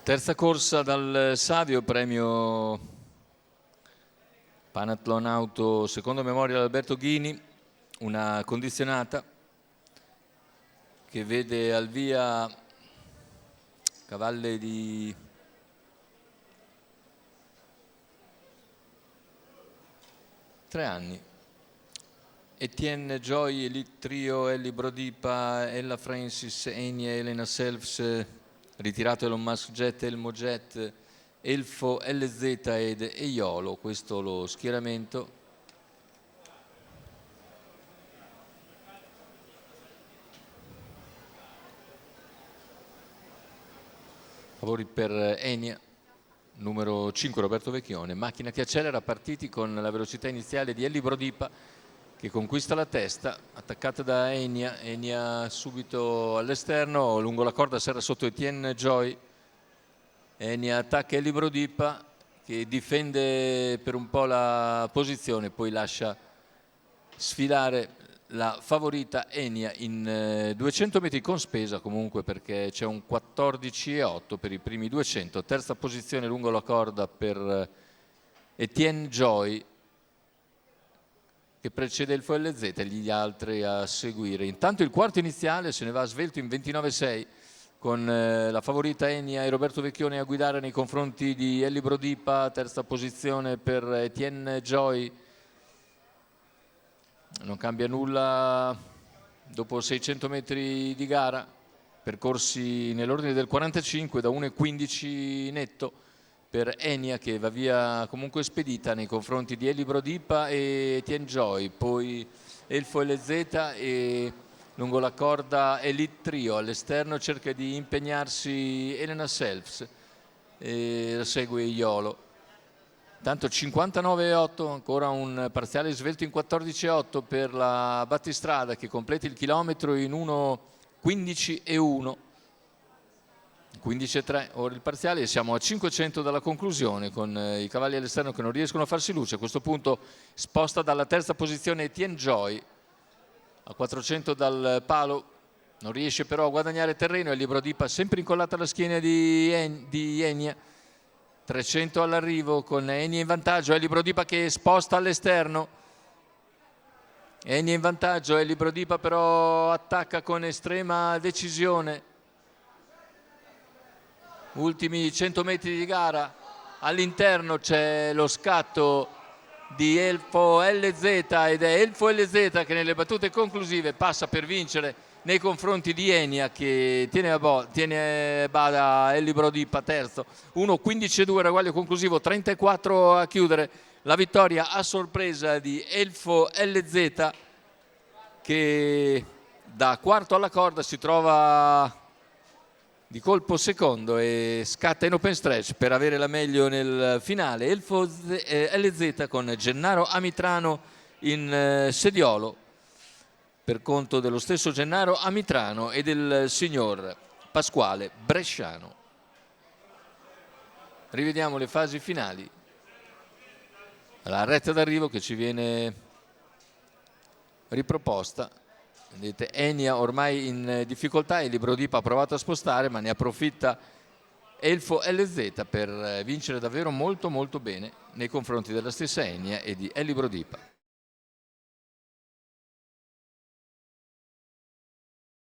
Terza corsa dal Savio, premio Panathlon Auto secondo memoria Alberto Ghini, una condizionata che vede al via cavalli di tre anni. Etienne Joy, Elite Trio, Ellie Brodipa, Ella Francis, Enia, Elena Selfs, ritirato Elon Musk Jet, Elmo Jet, Elfo, LZ ed Eiolo. Questo lo schieramento. Favori per Enia, numero 5 Roberto Vecchione. Macchina che accelera, partiti con la velocità iniziale di Ellie Brodipa, che conquista la testa, attaccata da Enia. Enia subito all'esterno, lungo la corda serra sotto Etienne Joy. Enia attacca Ellie Brodipa, che difende per un po' la posizione, poi lascia sfilare la favorita Enia in 200 metri con spesa comunque, perché c'è un 14,8 per i primi 200. Terza posizione lungo la corda per Etienne Joy, che precede il FLZ e gli altri a seguire. Intanto il quarto iniziale se ne va svelto in 29,6 con la favorita Enia e Roberto Vecchione a guidare nei confronti di Ellie Brodipa. Terza posizione per Etienne Joy. Non cambia nulla dopo 600 metri di gara, percorsi nell'ordine del 45, da 1,15 netto per Enia, che va via comunque spedita nei confronti di Ellie Brodipa e Etienne Joy. Poi Elfo LZ e lungo la corda Elite Trio. All'esterno cerca di impegnarsi Elena Selfs e segue Iolo. Tanto 59,8, ancora un parziale svelto in 14,8 per la battistrada, che completa il chilometro in 1,15,1. 15,3 ora il parziale e siamo a 500 dalla conclusione, con i cavalli all'esterno che non riescono a farsi luce. A questo punto sposta dalla terza posizione Etienne Joy, a 400 dal palo, non riesce però a guadagnare terreno. Ellie Brodipa sempre incollata alla schiena di Enia. 300 all'arrivo con Enia in vantaggio, Ellie Brodipa che sposta all'esterno. Enia in vantaggio, Ellie Brodipa però attacca con estrema decisione. Ultimi 100 metri di gara, all'interno c'è lo scatto di Elfo LZ ed è Elfo LZ che nelle battute conclusive passa per vincere nei confronti di Enia, che tiene bada Ellie Brodipa terzo. 1,15,2 ragguaglio conclusivo, 34 a chiudere. La vittoria a sorpresa di Elfo LZ, che da quarto alla corda si trova di colpo secondo e scatta in open stretch per avere la meglio nel finale. Elfo LZ con Gennaro Amitrano in sediolo, per conto dello stesso Gennaro Amitrano e del signor Pasquale Bresciano. Rivediamo le fasi finali. La retta d'arrivo che ci viene riproposta. Vedete Enia ormai in difficoltà, Ellie Brodipa ha provato a spostare, ma ne approfitta Elfo LZ per vincere davvero molto molto bene nei confronti della stessa Enia e di Ellie Brodipa.